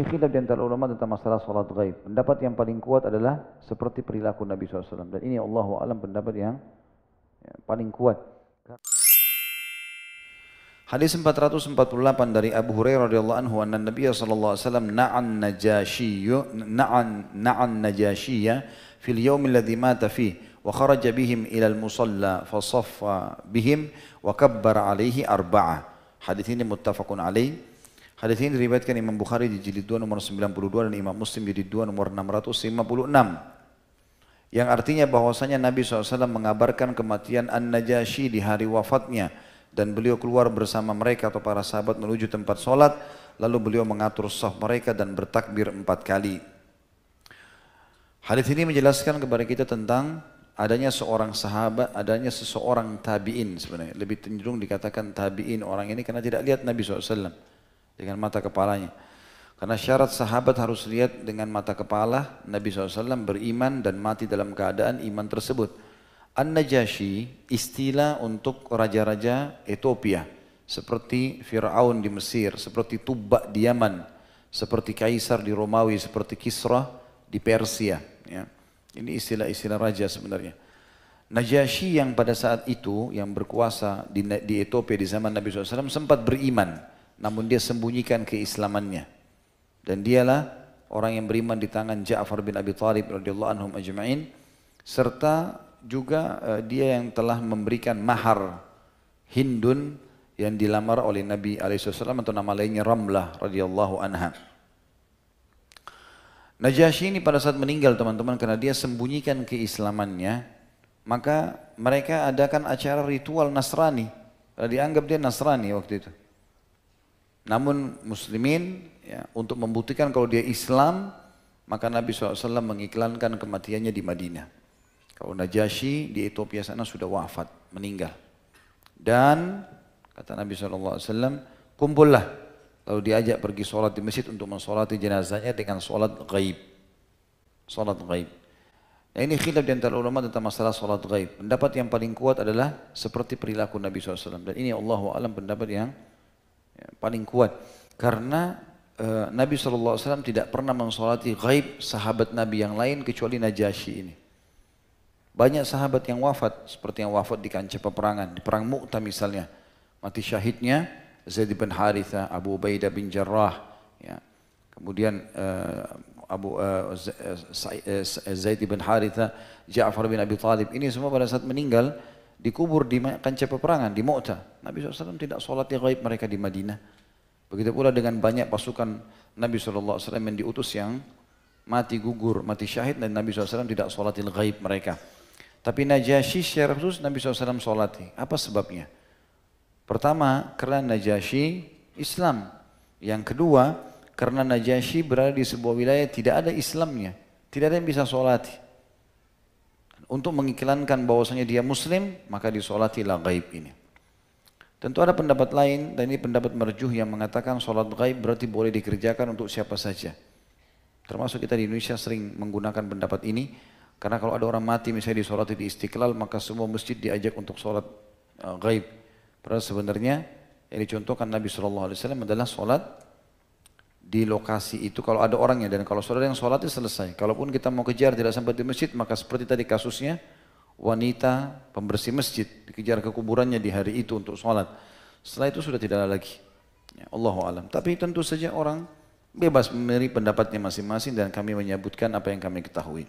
ini khilaf di antara ulama tentang masalah salat gaib. Pendapat yang paling kuat adalah seperti perilaku Nabi SAW. Dan ini Allahu a'lam pendapat yang paling kuat. Hadis 448 dari Abu Hurairah radhiyallahu anhu anna Nabiy sallallahu alaihi wasallam na'an najashiyya fil yawm alladhi mata fihi wa kharaja bihim ila al-musalla fa saffa bihim wa kabbara alaihi arba'ah. Hadis ini muttafaqun alaih. Hadis ini diriwayatkan Imam Bukhari di jilid 2 nomor 92 dan Imam Muslim di jilid 2 nomor 656. Yang artinya bahwasanya Nabi SAW mengabarkan kematian An-Najashi di hari wafatnya dan beliau keluar bersama mereka atau para sahabat menuju tempat sholat, lalu beliau mengatur shaf mereka dan bertakbir 4 kali. Hadis ini menjelaskan kepada kita tentang adanya seorang sahabat, adanya seseorang tabi'in sebenarnya. Lebih cenderung dikatakan tabi'in orang ini karena tidak lihat Nabi SAW dengan mata kepalanya. Karena syarat sahabat harus lihat dengan mata kepala, Nabi SAW beriman dan mati dalam keadaan iman tersebut. An-Najashi istilah untuk raja-raja Ethiopia seperti Fir'aun di Mesir, seperti Tubba di Yaman, seperti Kaisar di Romawi, seperti Kisra di Persia. Ya. Ini istilah-istilah raja sebenarnya. Najashi yang pada saat itu yang berkuasa di Ethiopia di zaman Nabi SAW sempat beriman, namun dia sembunyikan keislamannya. Dan dialah orang yang beriman di tangan Ja'far bin Abi Thalib radhiyallahu anhum ajma'in, serta juga dia yang telah memberikan mahar Hindun yang dilamar oleh Nabi SAW atau nama lainnya Ramlah radhiyallahu anha. Najashi ini pada saat meninggal teman-teman karena dia sembunyikan keislamannya, maka mereka adakan acara ritual Nasrani. Karena dianggap dia Nasrani waktu itu. Namun muslimin ya, untuk membuktikan kalau dia Islam, maka Nabi SAW mengiklankan kematiannya di Madinah. Kalau Najashi di Ethiopia sana sudah wafat, meninggal. Dan kata Nabi SAW, kumpullah. Lalu diajak pergi sholat di masjid untuk mensolati jenazahnya dengan sholat gaib. Sholat gaib. Nah ini khilaf di antara ulama tentang masalah sholat gaib. Pendapat yang paling kuat adalah seperti perilaku Nabi SAW. Dan ini Allahu a'lam pendapat yang paling kuat. Karena Nabi SAW tidak pernah mensolati gaib sahabat Nabi yang lain kecuali Najashi ini. Banyak sahabat yang wafat, seperti yang wafat di kancah peperangan, di perang Mu'tah misalnya. Mati syahidnya Zaid bin Haritha, Abu Ubaidah bin Jarrah, ya. Kemudian Zaid bin Haritha, Ja'far bin Abi Thalib, ini semua pada saat meninggal dikubur di kancah peperangan, di Mu'tah. Nabi SAW tidak sholat gaib mereka di Madinah. Begitu pula dengan banyak pasukan Nabi SAW yang diutus yang mati gugur, mati syahid, dan Nabi SAW tidak sholatil gaib mereka. Tapi Najashi secara khusus Nabi SAW sholati. Apa sebabnya? Pertama, karena Najashi Islam. Yang kedua, karena Najashi berada di sebuah wilayah tidak ada Islamnya. Tidak ada yang bisa sholati. Untuk mengiklankan bahwasanya dia Muslim, maka disolatilah gaib ini. Tentu ada pendapat lain, dan ini pendapat marjuh yang mengatakan sholat gaib berarti boleh dikerjakan untuk siapa saja. Termasuk kita di Indonesia sering menggunakan pendapat ini. Karena kalau ada orang mati misalnya disolati di Istiqlal, maka semua masjid diajak untuk sholat gaib. Padahal sebenarnya yang dicontohkan Nabi SAW adalah sholat di lokasi itu kalau ada orangnya. Dan kalau saudara yang sholat itu selesai. Kalaupun kita mau kejar tidak sampai di masjid, maka seperti tadi kasusnya wanita pembersih masjid dikejar ke kuburannya di hari itu untuk sholat. Setelah itu sudah tidak ada lagi. Ya, Allahu a'lam. Tapi tentu saja orang bebas memilih pendapatnya masing-masing dan kami menyebutkan apa yang kami ketahui.